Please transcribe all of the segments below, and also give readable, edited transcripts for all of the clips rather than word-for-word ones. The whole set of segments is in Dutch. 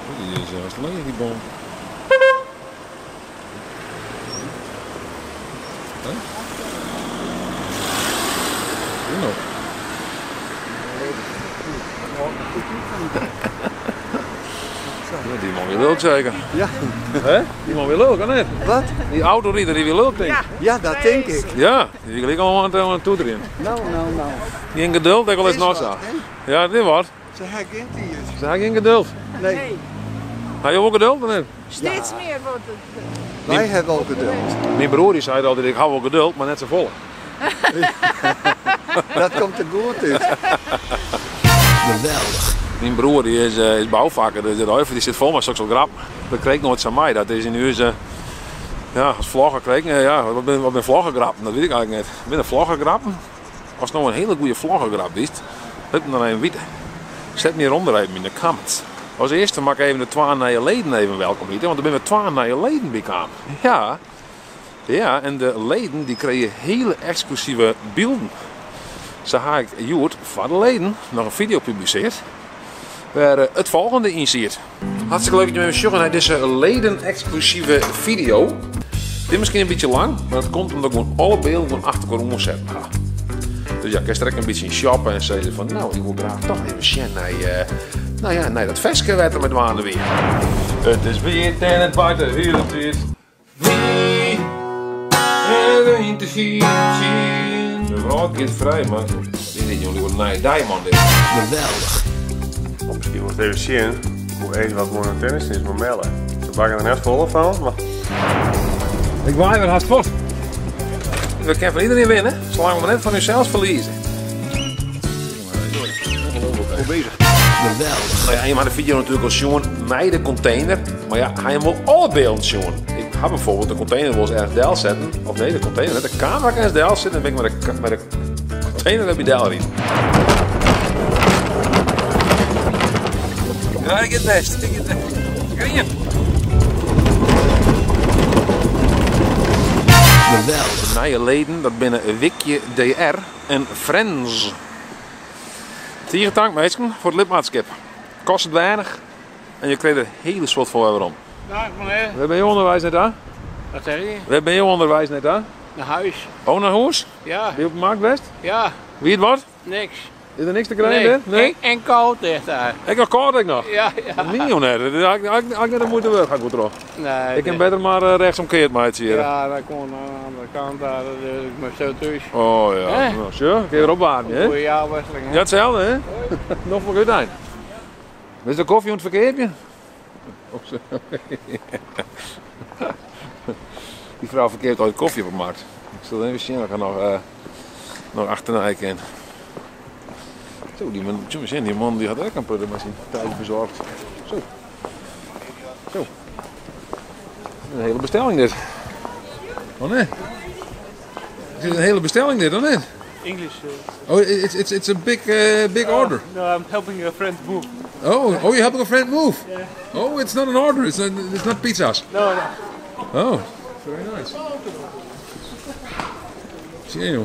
Die is juist leeg, die boom. Huh? Nou. Ja, die man weer leuk zeker. Ja. Hè? Die man weer leuk, of niet? Wat? Die autorijder die weer leuk, denk ik. Ja, dat denk ik. Ja, die gelijk allemaal aan het toeteren. Nou. Die in geduld, dat ik wel eens nog zag. Ja, dit wordt. Ze herkent hier. Ze hebben geen geduld. Nee, Heb je ook geduld of niet? Steeds meer wordt het. wij hebben wel geduld. Mijn broer die zei altijd, ik hou wel geduld, maar net zo vol. Dat komt er goed uit. Geweldig. Mijn broer die is bouwvakker, dus de huiver die zit vol met zulke grap. Dat kreeg nooit van mij, dat is in huis, ja, als vlogger kreeg ja, wat ben vloggergrappen, dat weet ik eigenlijk niet. Ik ben een vloggergrappen. Als het nou een hele goede vloggergrap is, heb je dan even weten. Zet me hieronder even in de comments. Als eerste mag ik even de 2 nieuwe leden even welkom heten, want er zijn 2 nieuwe leden bij elkaar. Ja. Ja, en de leden die kregen hele exclusieve beelden. Zo heb ik Joert van de leden nog een video gepubliceerd waar het volgende in zit. Hartstikke leuk dat je met me sjoggen naar deze leden-exclusieve video. Dit is misschien een beetje lang, maar dat komt omdat ik gewoon alle beelden van achter corona zetten ga. Dus ja, ik kan straks een beetje shoppen en zeggen van nou, ik wil graag toch even zien naar dat festje werd er met maanden weer. Het is weer en het buiten heel het weer. Wie hebben te zien? De vrouw gaat vrij, maar dit is jullie wat naar Diamond. Geweldig. Misschien moet het even zien hoe even wat voor een tennis is moet melden. Ze bakken er net vol van, maar... Ik waai weer hard voort. We kunnen van iedereen winnen, zolang we net van uzelf verliezen. Goed bezig. Geweldig. Nou ja, je mag de video natuurlijk al zien met de container. Maar ja, hij wil alle beelden zien. Ik ga bijvoorbeeld de container wel eens ergens deel zetten. Of nee, de container, de camera kan eens deel zetten. Dan ben ik met de container heb je deel erin. Ja, ik het best. Ik het best. Kan je? Geweldig. De nieuwe leden, dat binnen Wikje DR en Friends. 10 tankmeisjes voor het lidmaatschap. Kost het weinig en je krijgt er hele soort voor waarom. Dag meneer, Waar ben je onderwijs net aan? wat zeg je? Waar ben je onderwijs net aan? Naar huis? Oh, naar huis? Ja, Ben je op de markt best? ja, Wie het wordt? niks. Is er niks te krijgen? Nee? En koud ligt daar. Ik nog kort ik nog. Ja, ja. Nee, joh, nee. Dat had ik net moeten werken. Ga ik goed terug. Nee, Ik heb beter maar rechtsomkeerd, meid hier. Ja, dat kon aan de andere kant daar, dus ik ben zo thuis. Oh ja. Hè? Nou, sure. Kun je weer opwarmen, hè? Goeie jaarwisseling. Ja, hetzelfde, hè? Nog voor goed eind. Is de koffie aan het verkeerdje? Oh, zo. Die vrouw verkeerd ooit koffie op de markt. Ik zal even zien, ik ga nog achterna kijken. Zo, die man die had ook een puddermachine thuis bezorgd. Zo. Zo. Een hele bestelling dit. Oh nee. Het is een hele bestelling dit, of niet? English. Oh, it's a big order. No, I'm helping a friend move. Oh, you're helping a friend move. Oh, it's not an order. It's not pizzas. No, no. Oh, very nice. Gee,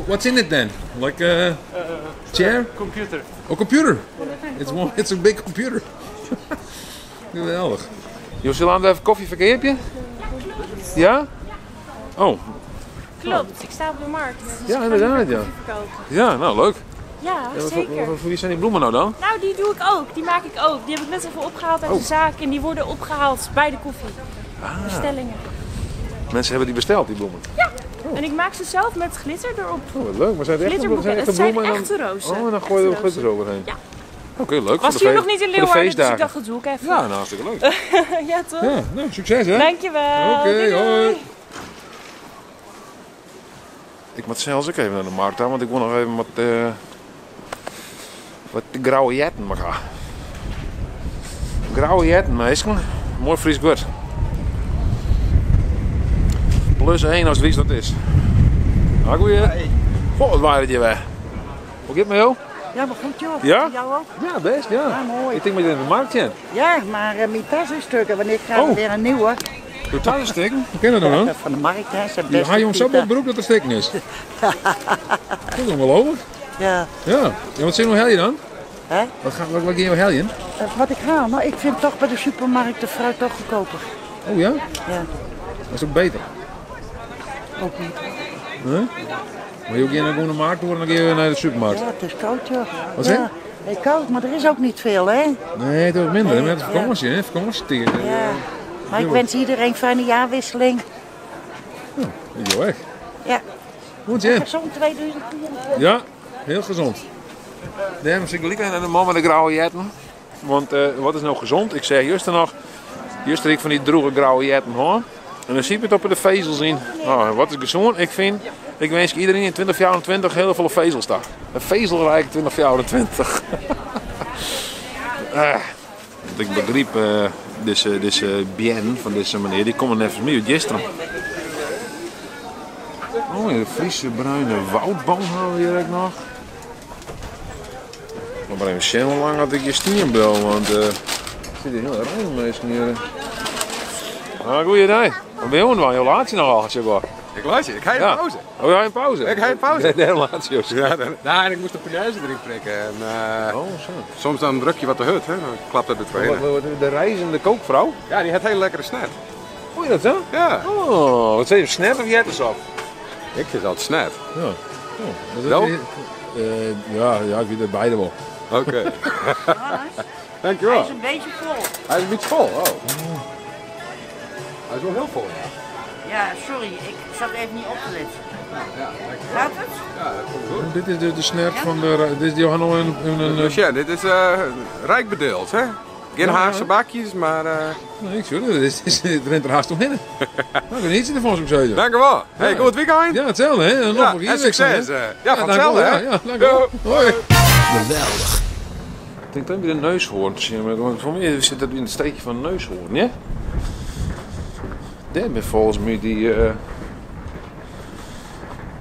what's in it then? Like a chair? Computer. Oh, computer. It's a big computer. Geweldig. Jos, zullen we even koffieverkeerpje? Ja? Oh, Klopt, ik sta op de markt. Dus Ja, ik ga inderdaad, lekker ja. koffie verkopen. ja, nou leuk. Ja, Ja, zeker. voor wie zijn die bloemen nou dan? Nou, die doe ik ook. Die maak ik ook. Die heb ik net even opgehaald uit de zaak. En die worden opgehaald bij de koffie. Bestellingen. Mensen hebben die besteld, die bloemen. En ik maak ze zelf met glitter erop. Oh, wat leuk. Maar zijn het echte, Glitterboeken. echte Het zijn bloemen? echte rozen. Oh, en dan gooi je er Echte glitter overheen. Ja. Oké, leuk. Was voor de hier nog niet in voor de Leeuwarden, dus ik feestdagen. dacht, dat doe ik even. Ja, nou, hartstikke leuk. Ja, toch? Ja, nou, succes hè. Dankjewel. Oké, Doei, doei. hoi. Ik moet zelfs ook even naar de markt aan, want ik wil nog even wat grauwe jetten maar gaan. Grauwe jetten, meisken. Mooi Fries goed. Plus 1 als het Fries dat is. Nou, goeie. Goh, wat waren die weg? Hoe gaat het met jou? Ja, maar goed joh. Ja? Jou ook? Ja, best, ja. Ja, mooi. Ik denk met in de markt in. Ja, maar mijn tas is stukken, want ik ga Oh. weer een nieuwe. Doe thuis een steken? Hoe ken je dat dan? Van de markt, hè. Ze Je gaat je om zo'n beroep dat er steken is. Dat is ongelooflijk. Ja, Ja. Ja, wat zin hoe hel je dan? Hè? Wat ga je heljen? Wat ik haal? Nou, ik vind toch bij de supermarkt de fruit toch goedkoper. Oh ja? Ja, Dat is ook beter. ook niet. Huh? Maar je ook gewoon naar de markt toe en dan ga je naar de supermarkt. Ja, het is koud, joh. Wat zeg je? Ja, het is koud, maar er is ook niet veel, hè? Nee, het wordt minder. Nee, Met vakantie, hè? Vakantietijd. Ja. Maar ik wens iedereen fijne jaarwisseling. Heel erg. Ja. Goed, ja. Gezond 2024. Ja, heel gezond. Daarom zit ik lekker naar de man met de grauwe jetten. Want wat is nou gezond? Ik zei juist nog, juist ik van die droege grauwe jetten hoor. En dan zie je het op de vezels in. Nou, wat is gezond? Ik wens iedereen in 2024 heel veel vezels daar. Een vezelrijk 2024. Ik begreep deze bien van deze meneer, die komt even mee uit gisteren. Oh, de Friese bruine woudboom hebben we hier ook nog. Maar even snel lang had ik je stierenbel, want ik zit hier heel erg meestal hier. Ah, goeiedag. Wat ben je aan? Hoe laat je nog al? Ik luister, ik ga in pauze. Oh, ja, in pauze? Ik ga in pauze. Nee, laat je. Ja, en ik moest de punaise erin prikken. En, Oh, zo. soms dan druk je wat te hut, hè? Dan klapt het er tweede. De reizende kookvrouw? Ja, die heeft hele lekkere snet. Hoe je dat zo? Ja, Oh, wat zijn je snap of jetters op? ik vind altijd snet. Ja. Welk? Ja, ik weet het beide wel. Oké. Dankjewel. een beetje vol. Hij is een beetje vol, oh. Hij is wel heel vol, ja. Ja, sorry, ik zat even niet op te letten. Gaat het? Ja, dat komt goed. Dit is de snap van de... Dit is Johan nog een Dus ja, dit is rijk bedeeld, hè? Geen Haagse bakjes, maar... Nee, ik zie het. Het rent er haast omheen. Nou, ik geniet ervan, zoals ik zei. Dankjewel. Hey, goed weekend. Ja, hetzelfde, hè? En nog Ja, en succes. Ja, van hetzelfde, hè? Ja, dankjewel. Hoi. Geweldig. Ik denk dat we de neushoorn zien, maar voor mij zit dat in het steekje van de neushoorn, ja? Daar ben volgens mij die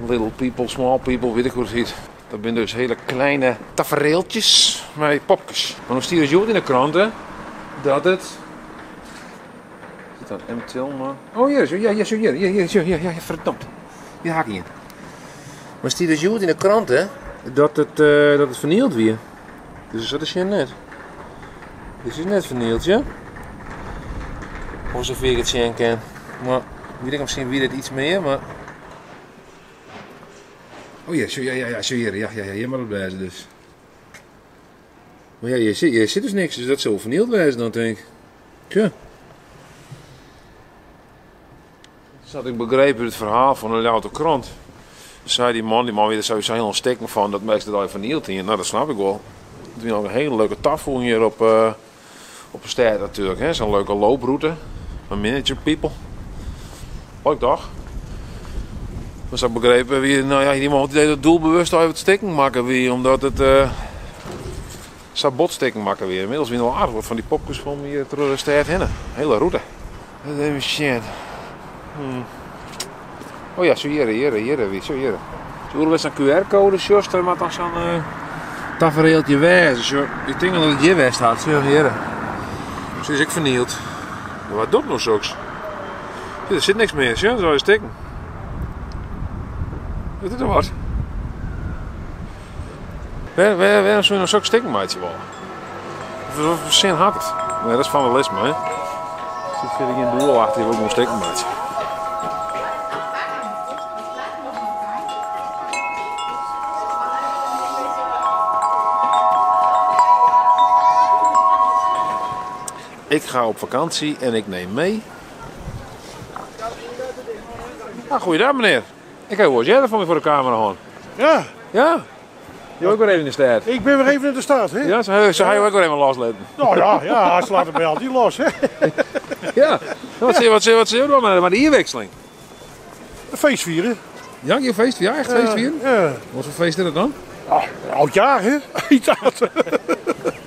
little people, small people, weet ik hoe het heet. Dat zijn dus hele kleine tafereeltjes met popjes. Maar dan stier je in de kranten dat het... Zit dan M. Tilman? Oh ja, ja, verdomd. Die haak in. Maar stier dus in de kranten dat het vernield weer. Dus dat is hier net. Dit is net vernield, ja? Of zover ik het zien kan. Maar weet ik misschien wie dit iets meer, maar... Oh ja, zo hier maar dat blijven dus. Maar ja, je zit dus niks, dus dat zal vernield wijzen dan denk ik. Tja. Dus had ik begrepen het verhaal van een louter krant. Dus zei die man weet er sowieso heel ontsteken van dat mensen dat al vernield in. Nou, dat snap ik wel. Het is nog een hele leuke tafel hier op een stad natuurlijk. Zo'n leuke looproute. Een miniature people. Leuk toch? Dus ik begrepen wie, nou ja, iemand die het doelbewust uit het stikken maken weer, omdat het sabotstikken maken weer. Inmiddels weer wel aardig wordt van die popjes van hier terug de stad heen. Hele route. Dat is even shit. Oh ja, zo hier, zo hier. Zo is een QR-code, just er maar dan zo'n tafereeltje wijzen. Zo, ik denk dat het hier weg staat, zo hier. Zo is ik vernield. Maar wat doet nog zoks? Er zit niks meer, zo zou je stikken. Weet je er wat? Waarom zou je nog zo'n stikken maatje wel? Of zin had het? Nee, dat is vandalisme, hè? Zit verder in de doel achter je ook nog stikken maatje. Ik ga op vakantie en ik neem mee. Ah, goeiedag meneer. Ik heb wat jij van me voor de camera gaan. Ja, Ja? Je ook weer even in de stad. ik ben weer even in de stad, hè? Ja, zo ga je ook weer even loslaten. Nou ja, ze laten mij altijd los, hè? Ja. Wat zie je dan maar de inwisseling? Een feest vieren. Ja, je feest? Ja, echt feest vieren? Ja. Wat voor feest is dat dan? Ah, oudjaar, hè? Inderdaad.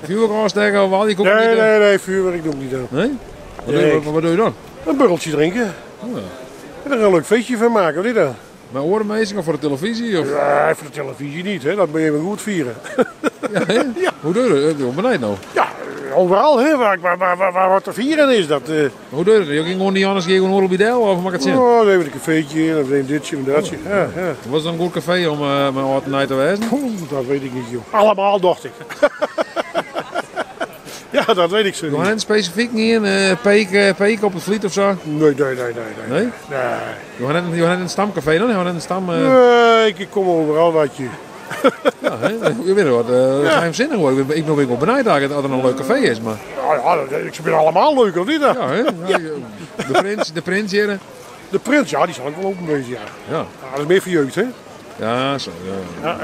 Vuurwerk aansteken of al die koeken? Nee, vuurwerk doe ik niet aan. Nee? Nee. Wat doe je dan? Een burreltje drinken. Oh, ja. En er een leuk feestje van maken, wat is dat? Bij orenmeester of voor de televisie? Of? Ja, voor de televisie niet, hè? Dat ben je wel goed vieren. Ja, hè? Ja. Hoe doe je dat? Hoe beneden nou? Ja, overal, hè? Waar wat te vieren is, dat... Hoe doe je dat? Je ging gewoon niet anders, je ging gewoon op Bidel of mag ik het zien? Oh, dan even een cafeetje, dan even ditje en datje. Ja. Was het een goed café om met wat night te wijzen? Oeh, dat weet ik niet, joh. Allemaal, dacht ik. Ja, dat weet ik zo Doe niet. net specifiek niet in? Peek op het Vliet of zo? Nee? Nee? Doe net een stamcafé dan? Doe net een stam... Nee, ik kom overal wat je. Ja, hè? Je weet wat geheimzinnig worden. Ik ben wel benieuwd dat er een leuk café is, maar... Ja, ik vind allemaal leuk, of niet? Ja, hè? Ja, de prins hier. De prins, ja, die zal ook wel open wezen, ja. Ja. Dat is meer voor jeugd, hè? Ja, zo. Ja,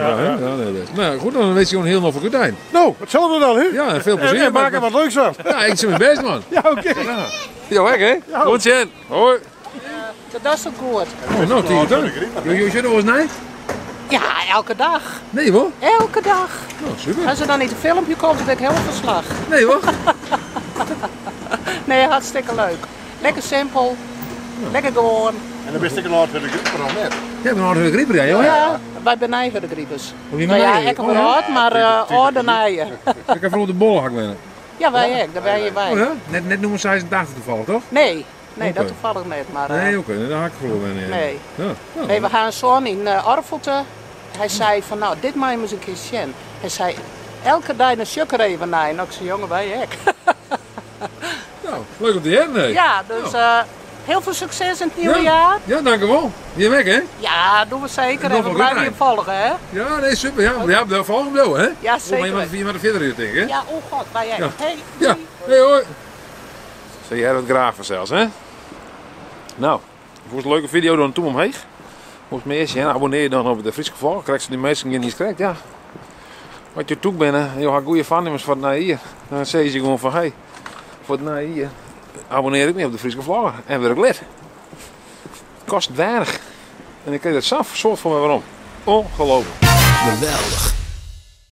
nee, best. Nou goed, dan weet je gewoon heel nog voor goed eind. Nou, hetzelfde dan, hè? Ja, en veel plezier. En maak er wat leuks van. Ja, ik zit mijn best, man. Ja, oké. Ja, weg, hè? Goed zien. Hoi. Dat is toch goed? Oh, nou, tegen dan. Je zit er wel eens nee? Ja, elke dag. Nee, hoor. Elke dag. Nou, super. Als er dan niet een filmpje komt, dan ben ik heel verslag. Nee, hoor. Nee, hartstikke leuk. Lekker simpel. Lekker gewoon. En dan wist ik een hard voor de grieper al net. Je hebt een harde grieper, ja, joh. Ja, wij benijden de griepers. Wie Nou ja, benijden? ik heb wel hard, maar ordenijen. Ik heb vooral de bollenhak binnen. Ja, wij ook. Daar ben je bij. Oh ja? Net noemen 86 toevallig, toch? Nee, Oké. dat toevallig niet. Maar, Nee, oké. Daar hak ik vooral binnen. Ja. Nee. Ja. Ja. Nee, we gaan zo'n in Arvoeten. Hij zei van, nou, dit mag je eens een keer zien. Hij zei, elke dag een sukker even naar. En ik zei, jongen, wij ook. Nou, leuk om te hebben, nee. Ja, dus heel veel succes in het nieuwe Ja. jaar. Ja, dankjewel. Je weg, hè? Ja, doen we zeker. Nog En we wel blijven goed, je volgen, hè? Ja, nee, super. Ja, de volgende wel, hè? Ja, zeker. Maar je maar de verder uur tegen, hè? Ja, oh god, wij ook. Ja. Hey, Ja, hey hoi. Zie jij wat graven zelfs, hè? Nou, voor een leuke video dan toen omheen. Moest me eerst abonneer je dan op de Friese Vlog. Krijg je die mensen niet krijgt, ja. Wat je toe bent, en je hebt goede vannemers van naar hier. Dan zeg je gewoon van, hey, voor naar hier abonneer ik me op de Friese Vlog en word ik lid. Het kost weinig. En ik kreeg het zelf soort van me waarom. Ongelooflijk. Geweldig.